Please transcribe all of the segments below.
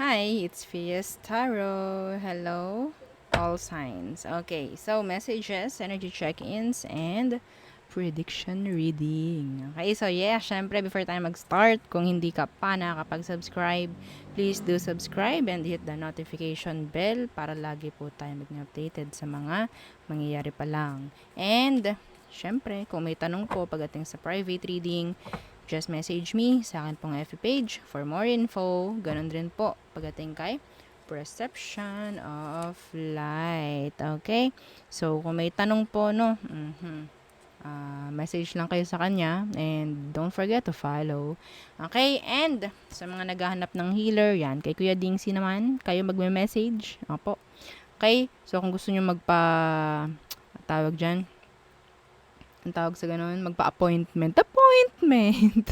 Hi, it's Fias Tarot. Hello, all signs. Okay, so messages, energy check-ins, and prediction reading. Okay, so yeah, syempre before tayo mag-start, kung hindi ka pa nakakapag-subscribe, please do subscribe and hit the notification bell para lagi po tayo maging updated sa mga mangyayari pa lang. And syempre, kung may tanong po pagdating sa private reading, just message me sa akin pong FB page for more info. Ganon din po pagdating kay perception of light. Okay? So, kung may tanong po, no, message lang kayo sa kanya and don't forget to follow. Okay? And sa mga naghahanap ng healer, yan, kay Kuya Dingsi naman, kayo magme-message. Opo. Okay? So, kung gusto nyo tawag dyan, ang tawag sa ganun, magpa-appointment. Appointment!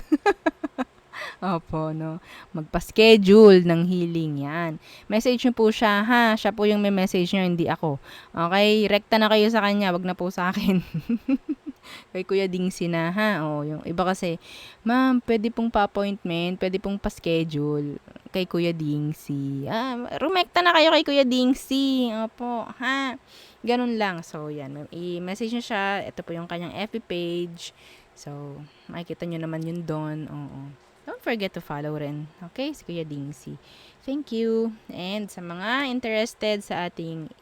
Opo, no. Magpa-schedule ng healing yan. Message nyo po siya, ha? Siya po yung may message nyo, hindi ako. Okay? Rekta na kayo sa kanya, wag na po sa akin. Kay Kuya Dingsi na, ha? O, yung iba kasi, ma'am, pwede pong pa-appointment, pwede pong pa-schedule kay Kuya Dingsi. Rumekta na kayo kay Kuya Dingsi. Opo, ha? Ganun lang. So, yan. I-message nyo siya. Ito po yung kanyang FB page. So, makikita nyo naman yun doon. Oo. Don't forget to follow rin. Okay? Si Kuya Dingsi. Thank you. And sa mga interested sa ating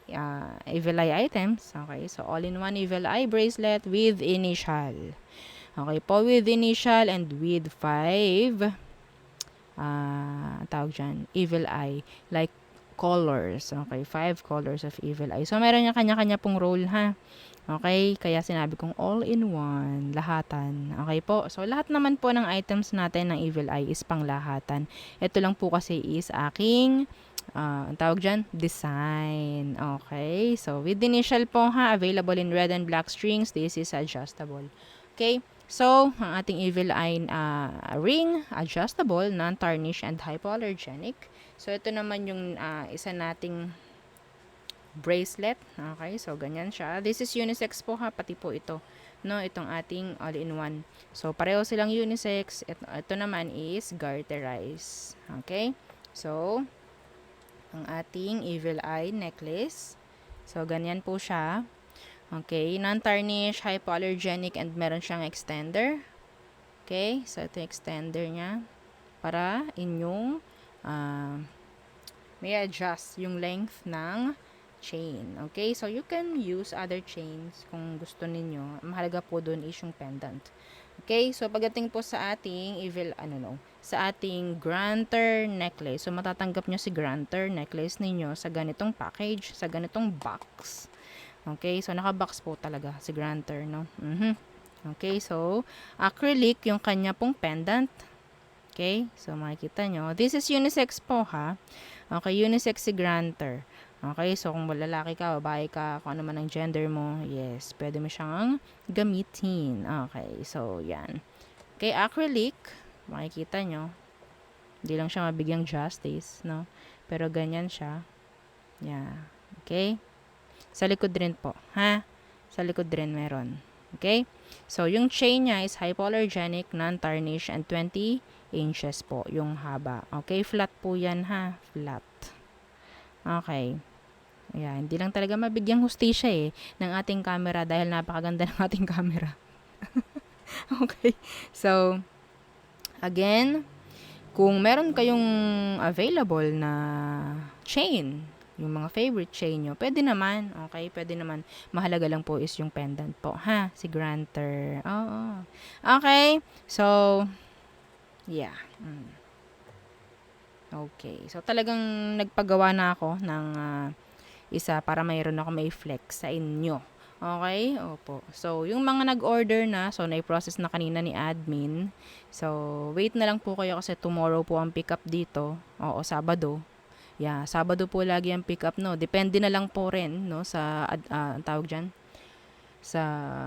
Evil Eye items, okay? So, all-in-one Evil Eye bracelet with initial. Okay po, with initial and with 5 tawag dyan, Evil Eye. Like, colors. Okay, 5 colors of Evil Eye. So, meron niya kanya-kanya pong role, ha? Okay, kaya sinabi kong all-in-one, lahatan. Okay po, so lahat naman po ng items natin ng Evil Eye is panglahatan. Ito lang po kasi is aking, ang tawag dyan, design. Okay, so with initial po ha, available in red and black strings, this is adjustable. Okay, so ang ating Evil Eye ring, adjustable, non-tarnish, and hypoallergenic. So ito naman yung isa nating bracelet. Okay, so ganyan siya. This is unisex po ha, pati po ito. No, itong ating all-in-one. So pareho silang unisex. Ito naman is garterized. Okay? So ang ating Evil Eye necklace. So ganyan po siya. Okay, non-tarnish, hypoallergenic, and meron siyang extender. Okay, so ito yung extender niya para inyong may adjust yung length ng chain. Okay? So, you can use other chains kung gusto ninyo. Mahalaga po dun is yung pendant. Okay? So, pagdating po sa ating sa ating Granter necklace. So, matatanggap nyo si Granter necklace ninyo sa ganitong package, sa ganitong box. Okay? So, naka-box po talaga si Granter, no? Okay? So, acrylic yung kanya pong pendant. Okay? So, makikita nyo. This is unisex po, ha? Okay, unisex si Granter. Okay, so kung lalaki ka, babae ka, kung ano man ang gender mo, yes, pwede mo siyang gamitin. Okay, so yan. Okay, acrylic, makikita nyo, hindi lang siya mabigyang justice, no? Pero ganyan siya. Yeah. Okay? Sa likod rin po, ha? Sa likod rin meron. Okay? So, yung chain niya is hypoallergenic, non-tarnish, and 20 inches po yung haba. Okay? Flat po yan, ha? Flat. Okay. Ayan, hindi lang talaga mabigyang hustisya ng ating camera dahil napakaganda ng ating camera. Okay. So, again, kung meron kayong available na chain, yung mga favorite chain nyo, pwede naman. Okay, pwede naman. Mahalaga lang po is yung pendant po, ha? Si Granter. Oo. Okay. So, yeah. Okay. So, talagang nagpagawa na ako ng isa para mayroon ako may flex sa inyo. Okay? Opo. So, yung mga nag-order na, so, na-process na kanina ni admin. So, wait na lang po kayo kasi tomorrow po ang pick up dito. Oo, Sabado. Yeah, Sabado po lagi ang pick up, no? Depende na lang po rin, no? Sa, ang tawag dyan? Sa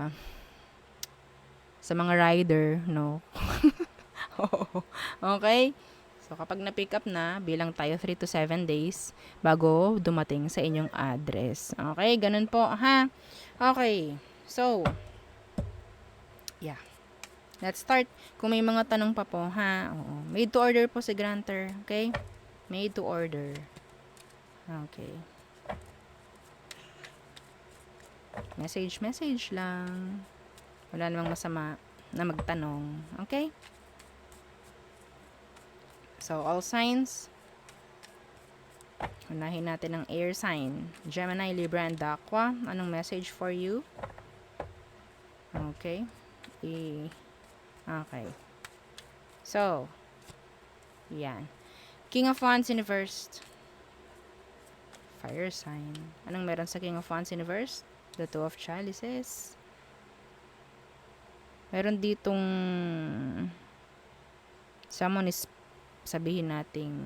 mga rider, no? Okay? So, kapag na-pick up na, bilang tayo 3 to 7 days bago dumating sa inyong address. Okay? Ganun po, ha? Okay. So, yeah. Let's start. Kung may mga tanong pa po, ha? Oo. Made to order po si Granter. Okay? Made to order. Okay. Message lang. Wala namang masama na magtanong. Okay? So, all signs. Unahin natin ang air sign. Gemini, Libra, and Aqua. Anong message for you? Okay. Okay. So, yan. King of Wands in reversed. Fire sign. Anong meron sa King of Wands in reversed? The Two of Chalices. Meron ditong someone is, sabihin nating,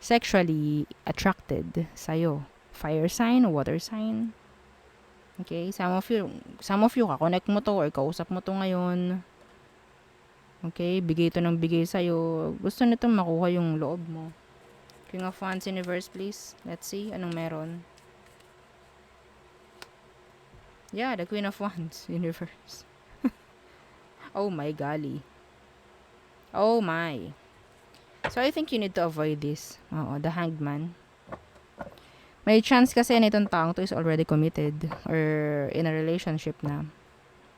sexually attracted sa'yo. Fire sign, water sign. Okay, some of you kakonect mo to or kausap mo to ngayon. Okay, bigay to ng bigay sa'yo. Gusto nitong makuha yung loob mo. King of Wands in reverse, please. Let's see, anong meron? Yeah, the Queen of Wands in reverse. Oh my golly. Oh my. So, I think you need to avoid this. Oo, the Hanged Man. May chance kasi na itong taong to is already committed or in a relationship na.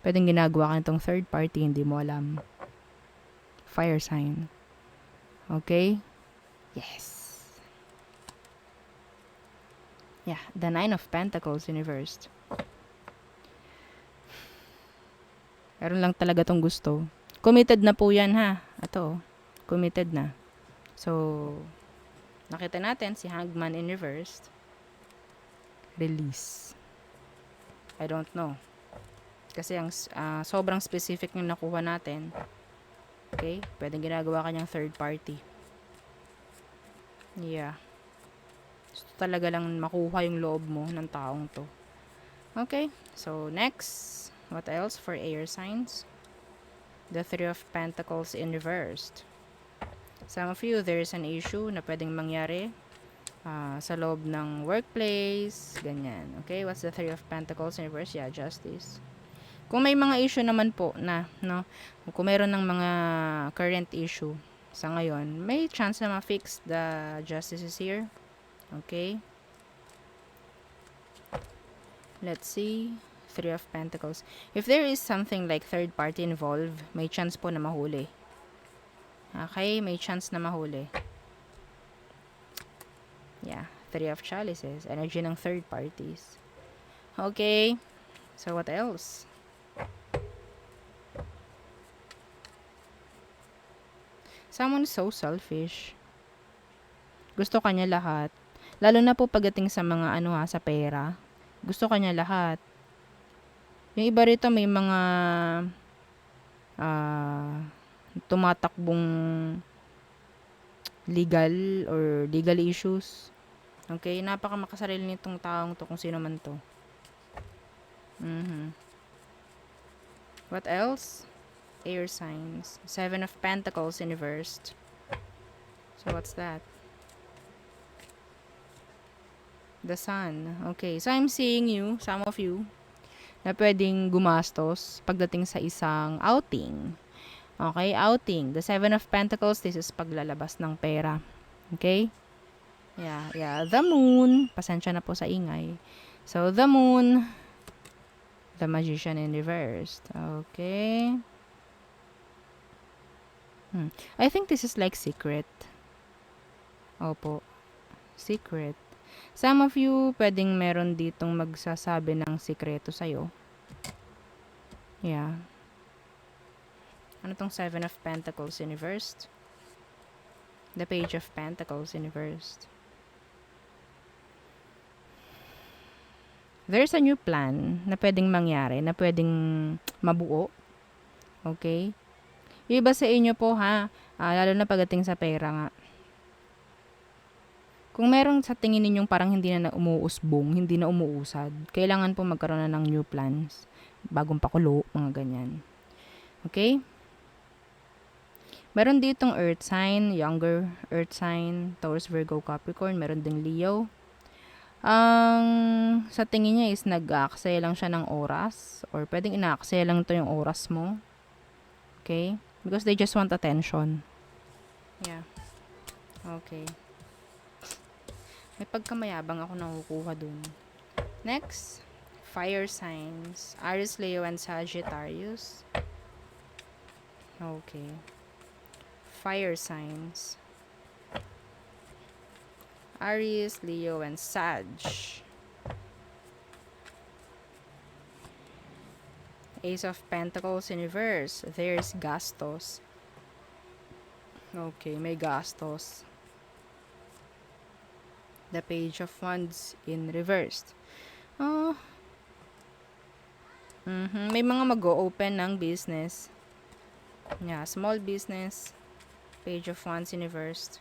Pwedeng ginagawa ka nitong third party, hindi mo alam. Fire sign. Okay? Yes. Yeah, the Nine of Pentacles in reversed. Meron lang talaga tong gusto. Committed na po yan, ha? Ito, committed na. So, nakita natin si Hanged Man in reversed. Release. I don't know. Kasi ang sobrang specific yung nakuha natin. Okay? Pwedeng ginagawa kanyang third party. Yeah. Gusto talaga lang makuha yung loob mo ng taong to. Okay? So, next. What else for air signs? The Three of Pentacles in reversed. Some of you, there is an issue na pwedeng mangyari sa loob ng workplace, ganyan. Okay? What's the Three of Pentacles in reverse? Yeah, Justice. Kung may mga issue naman po na, no? Kung meron ng mga current issue sa ngayon, may chance na ma-fix. The Justice is here. Okay? Let's see. Three of Pentacles. If there is something like third party involved, may chance po na mahuli. Okay? May chance na mahuli. Yeah. Three of Chalices. Energy ng third parties. Okay? So, what else? Someone is so selfish. Gusto kanya lahat. Lalo na po pagdating sa mga sa pera. Gusto kanya lahat. Yung iba rito may mga tumatakbong legal or legal issues. Okay? Napaka makasarili nitong taong to kung sino man to. What else? Air signs. Seven of Pentacles in reversed. So, what's that? The Sun. Okay. So, I'm seeing you, some of you, na pwedeng gumastos pagdating sa isang outing. Okay? Outing. The Seven of Pentacles, this is paglalabas ng pera. Okay? Yeah. The Moon. Pasensya na po sa ingay. So, the Moon. The Magician in reversed. Okay? I think this is like secret. Opo. Secret. Some of you, pwedeng meron ditong magsasabi ng sikreto sa'yo. Yeah. Ano tong Seven of Pentacles in reversed? The Page of Pentacles in reversed. There's a new plan na pwedeng mangyari, na pwedeng mabuo. Okay? Yung iba sa inyo po lalo na pagdating sa pera nga. Kung meron sa tingin ninyong parang hindi na umuusbong, hindi na umuusad, kailangan po magkaroon na ng new plans. Bagong pakulo, mga ganyan. Okay? Meron ditong earth sign, younger earth sign, Taurus, Virgo, Capricorn, meron ding Leo. Sa tingin niya is nag-aaksaya lang siya ng oras or pwedeng ina-aksaya lang to yung oras mo. Okay? Because they just want attention. Yeah. Okay. May pagkamayabang ako nakukuha dun. Next, fire signs. Aries, Leo, and Sagittarius. Okay. Fire signs. Aries, Leo, and Sag. Ace of Pentacles in reverse. There's gastos. Okay, may gastos. The Page of Wands in reversed. Oh. May mga mag-o-open ng business. Yeah, small business. Page of Wands in reversed.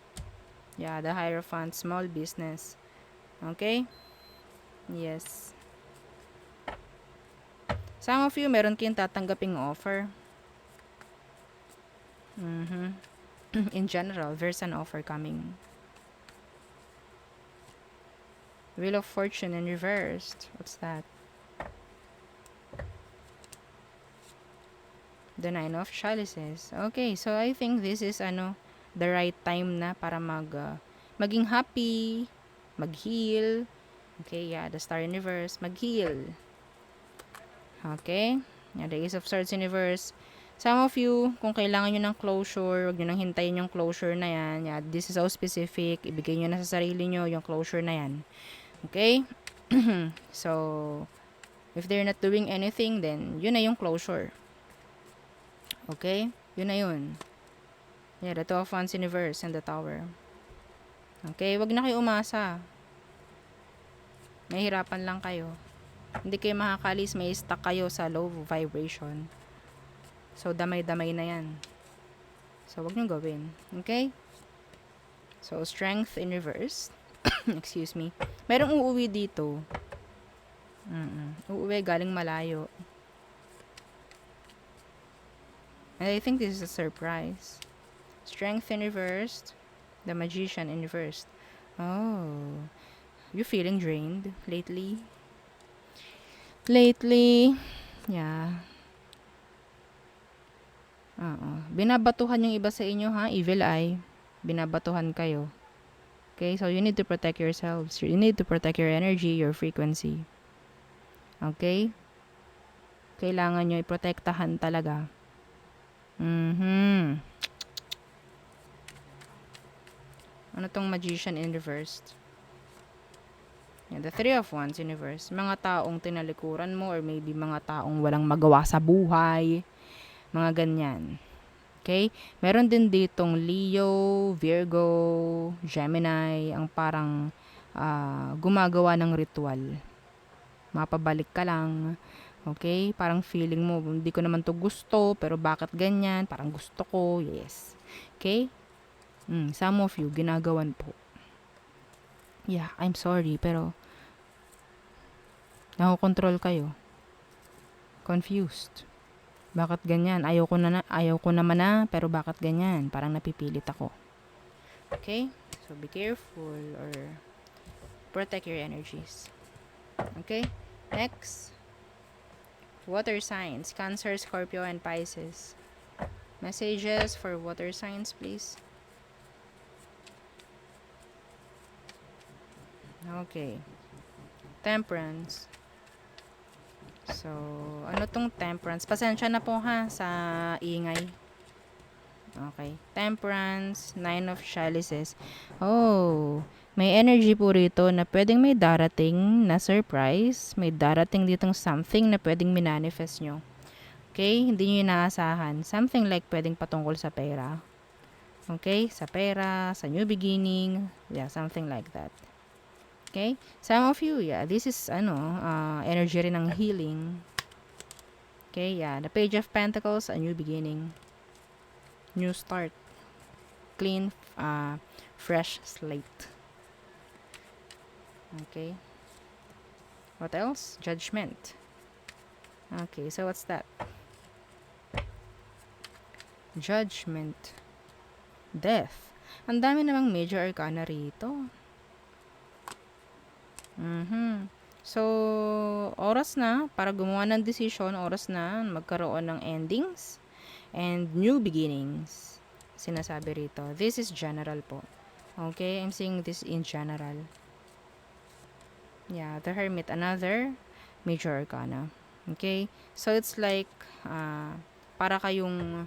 Yeah, the Hierophant, small business. Okay? Yes. Some of you, meron kayong tatanggaping offer. In general, there's an offer coming. Wheel of Fortune in reversed. What's that? The Nine of Chalices. Okay, so I think this is the right time na para maging happy, mag-heal. Okay, yeah, the Star in reverse, mag-heal. Okay? Yeah, the Ace of Swords in reverse. Some of you, kung kailangan nyo ng closure, wag nyo nang hintayin yung closure na yan. Yeah, this is so specific. Ibigay nyo na sa sarili nyo yung closure na yan. Okay? So, if they're not doing anything, then yun na yung closure. Okay? Yun na yun. Yeah, the Two of Wands in reverse and the Tower. Okay? Wag na kayo umasa. Mahirapan lang kayo. Hindi kayo makakalis, may stuck kayo sa low vibration. So, damay-damay na yan. So, wag nyo gawin. Okay? So, Strength in reverse. Excuse me. Merong uuwi dito. Uuwi galing malayo. And I think this is a surprise. Strength in reversed. The Magician in reversed. Oh. You feeling drained lately? Yeah. Binabatuhan yung iba sa inyo, ha? Evil eye. Binabatuhan kayo. Okay? So, you need to protect yourselves. You need to protect your energy, your frequency. Okay? Kailangan nyo iprotektahan talaga. Ano tong Magician in reversed? Yeah, the Three of Wands in reverse. Mga taong tinalikuran mo or maybe mga taong walang magawa sa buhay. Mga ganyan. Okay? Meron din ditong Leo, Virgo, Gemini, ang parang gumagawa ng ritual. Mapabalik ka lang. Okay? Parang feeling mo, hindi ko naman to gusto, pero bakit ganyan? Parang gusto ko. Yes. Okay? Some of you, ginagawan po. Yeah, I'm sorry, pero nakokontrol kayo. Confused. Bakit ganyan? Ayaw ko naman na, pero bakit ganyan? Parang napipilit ako. Okay? So, be careful or protect your energies. Okay? Next. Water signs. Cancer, Scorpio, and Pisces. Messages for water signs, please. Okay. Temperance. So, ano tong Temperance? Pasensya na po ha sa ingay. Okay. Temperance, Nine of Chalices. Oh, may energy po rito na pwedeng may darating na surprise. May darating ditong something na pwedeng minanifest nyo. Okay? Hindi nyo inaasahan. Something like pwedeng patungkol sa pera. Okay? Sa pera, sa new beginning. Yeah, something like that. Okay? Some of you, yeah, this is, energy rin ng healing. Okay, yeah. The Page of Pentacles, a new beginning. New start. Clean, fresh slate. Okay. What else? Judgment. Okay, so what's that? Judgment. Death. Ang dami namang major arcana rito. So, oras na para gumawa ng decision, oras na magkaroon ng endings and new beginnings. Sinasabi rito. This is general po. Okay, I'm saying this in general. Yeah, the Hermit, another major arcana. Okay, so it's like, para kayong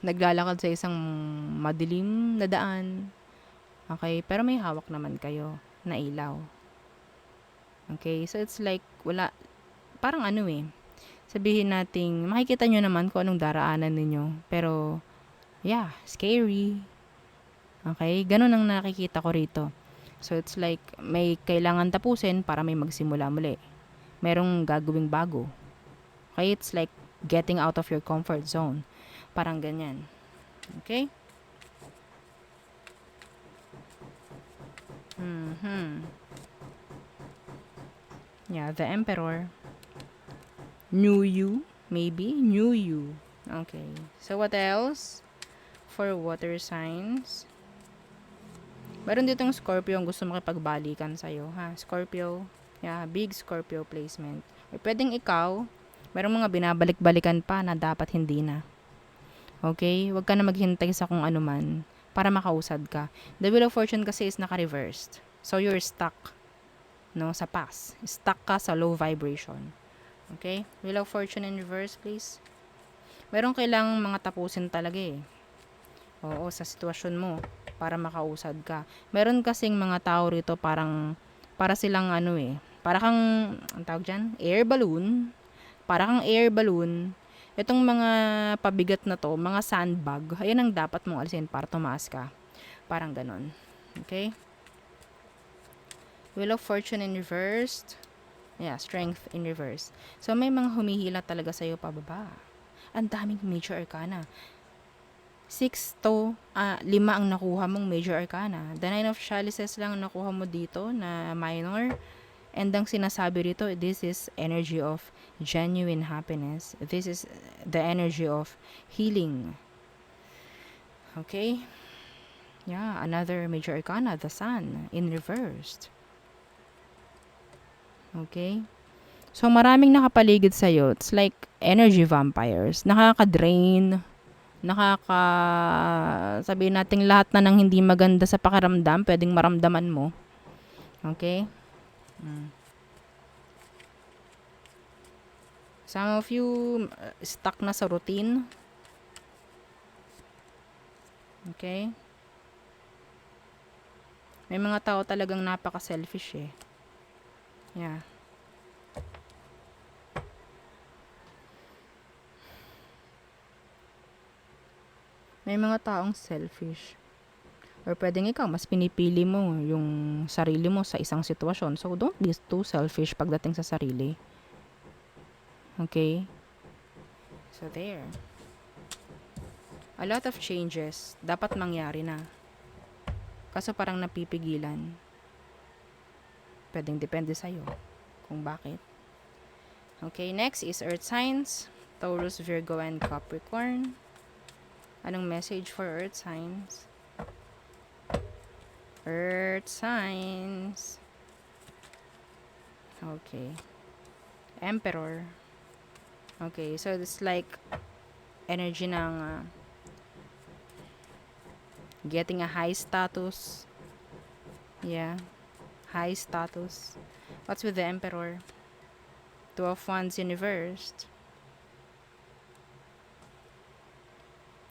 naglalakad sa isang madilim na daan. Okay, pero may hawak naman kayo na ilaw. Okay, so it's like, parang sabihin nating, makikita nyo naman kung anong daraanan ninyo. Pero, yeah, scary. Okay, ganun ang nakikita ko rito. So, it's like, may kailangan tapusin para may magsimula muli. Merong gagawing bago. Okay, it's like, getting out of your comfort zone. Parang ganyan. Okay? Yeah, the Emperor. New you, maybe? New you. Okay. So, what else? For water signs. Meron ditong Scorpio ang gusto makipagbalikan sa'yo, ha? Scorpio. Yeah, big Scorpio placement. Or pwedeng ikaw, merong mga binabalik-balikan pa na dapat hindi na. Okay? Huwag ka na maghintay sa kung ano man para makausad ka. The Wheel of Fortune kasi is naka-reversed. So, you're stuck, no, sa past. Stuck ka sa low vibration. Okay? Wheel of Fortune in reverse, please. Meron kailangang mga tapusin talaga eh. Oo, sa sitwasyon mo para makausad ka. Meron kasing mga tao rito para silang para kang, ang tawag dyan, air balloon. Para kang air balloon. Itong mga pabigat na to, mga sandbag, ayan ang dapat mong alisin para tumaas ka. Parang ganon. Okay? Wheel of Fortune in reversed. Yeah, Strength in reverse. So, may mga humihila talaga sa'yo pababa. Ang daming major arcana. 6 to 5 ang nakuha mong major arcana. The 9 of Chalices lang ang nakuha mo dito na minor. And ang sinasabi rito, this is energy of genuine happiness. This is the energy of healing. Okay? Yeah, another major arcana, the Sun, in reversed. Okay? So, maraming nakapaligid sa'yo. It's like energy vampires. Nakaka-drain. Sabihin natin lahat na ng hindi maganda sa pakiramdam, pwedeng maramdaman mo. Okay? Some of you stuck na sa routine. Okay? May mga tao talagang napaka-selfish eh. Yeah. May mga taong selfish. Or pwedeng ikaw, mas pinipili mo yung sarili mo sa isang sitwasyon. So, don't be too selfish pagdating sa sarili. Okay? So, there. A lot of changes dapat mangyari na. Kaso parang napipigilan. Pwedeng depende sa'yo kung bakit. Okay, next is Earth signs. Taurus, Virgo, and Capricorn. Anong message for Earth signs? Earth signs. Okay. Emperor. Okay, so it's like energy ng getting a high status. Yeah. High status. What's with the Emperor? Two of Wands in reversed.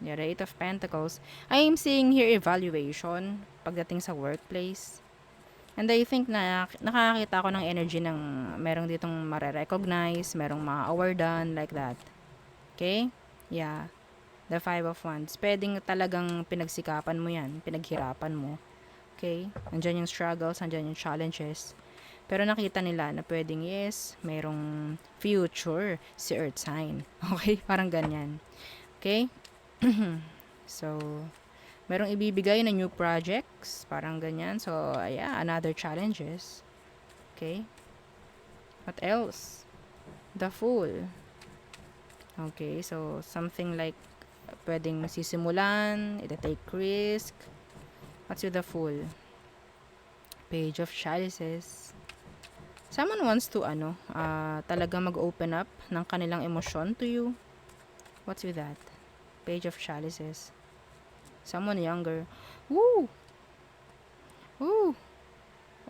Yeah, the Eight of Pentacles. I am seeing here evaluation pagdating sa workplace. And I think na nakakita ko ng energy ng merong ditong mare-recognize, merong mga awardan, like that. Okay? Yeah. The Five of Wands. Pwedeng talagang pinagsikapan mo yan, pinaghirapan mo. Okay? Andyan yung struggles, andyan yung challenges. Pero nakita nila na pwedeng yes, merong future si Earth sign. Okay? Parang ganyan. Okay? So, merong ibibigay na new projects. Parang ganyan. So, yeah, another challenges. Okay? What else? The Fool. Okay, so something like pwedeng sisimulan, ita-take risk. What's with the Fool? Page of Chalices. Someone wants to talaga mag-open up ng kanilang emosyon to you. What's with that? Page of Chalices. Someone younger. Woo! Woo!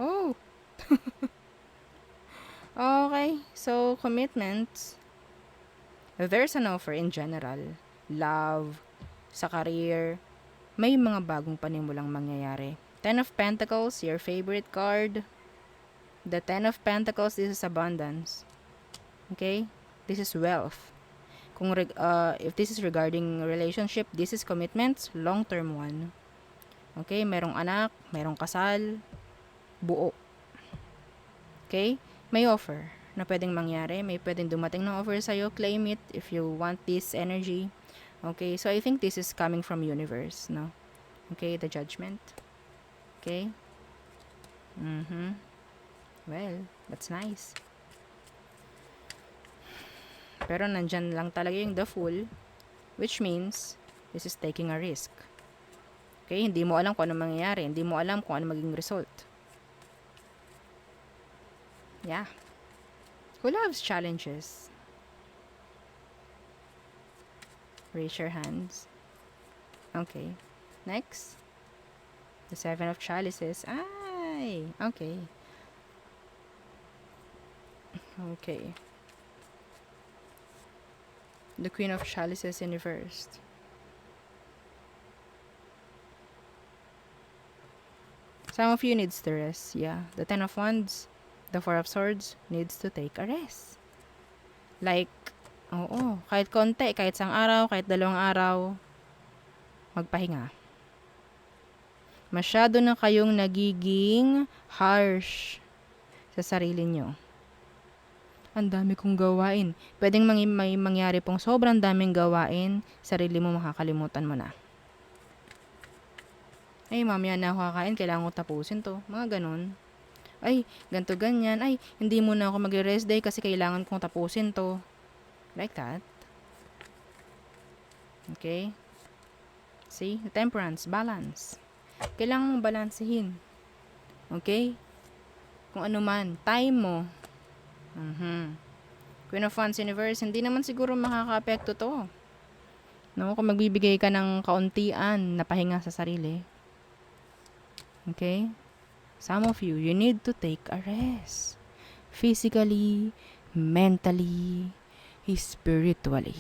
Oh! Okay, so commitments. There's an offer in general. Love, sa career, may mga bagong panimulang mangyayari. Ten of Pentacles, your favorite card. The Ten of Pentacles, this is abundance. Okay? This is wealth. If this is regarding relationship, this is commitments, long-term one. Okay? Merong anak, merong kasal, buo. Okay? May offer na pwedeng mangyari. May pwedeng dumating na offer sa'yo. Claim it if you want this energy. Okay? So, I think this is coming from universe, no? Okay? The judgment. Okay? Well, that's nice. Pero nandyan lang talaga yung the Fool, which means this is taking a risk. Okay? Hindi mo alam kung ano mangyayari. Hindi mo alam kung ano maging result. Yeah. Who loves challenges? Raise your hands. Okay. Next. The Seven of Chalices. Ay! Okay. Okay. The Queen of Chalices in reversed. Some of you needs to rest. Yeah. The Ten of Wands, the Four of Swords needs to take a rest. Like, oo, kahit konti, kahit isang araw, kahit 2 araw, magpahinga. Masyado na kayong nagiging harsh sa sarili nyo. Ang dami kong gawain. Pwedeng may mangyari pong sobrang daming gawain, sarili mo makakalimutan mo na. Ay, mamaya na ako kakain, kailangan ko tapusin to. Mga ganun. Ay, ganto ganyan. Ay, hindi muna ako mag-rest day kasi kailangan kong tapusin to. Like that. Okay? See? The Temperance, balance. Kailangan mong balansehin. Okay? Kung ano man, time mo. Queen of Wands Universe, hindi naman siguro makaka-apekto to. No? Kung magbibigay ka ng kauntian na pahinga sa sarili. Okay? Some of you, you need to take a rest. Physically, mentally, spiritually.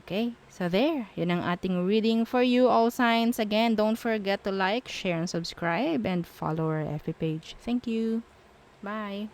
Okay? So there, yun ang ating reading for you, all signs. Again, don't forget to like, share, and subscribe, and follow our FB page. Thank you. Bye.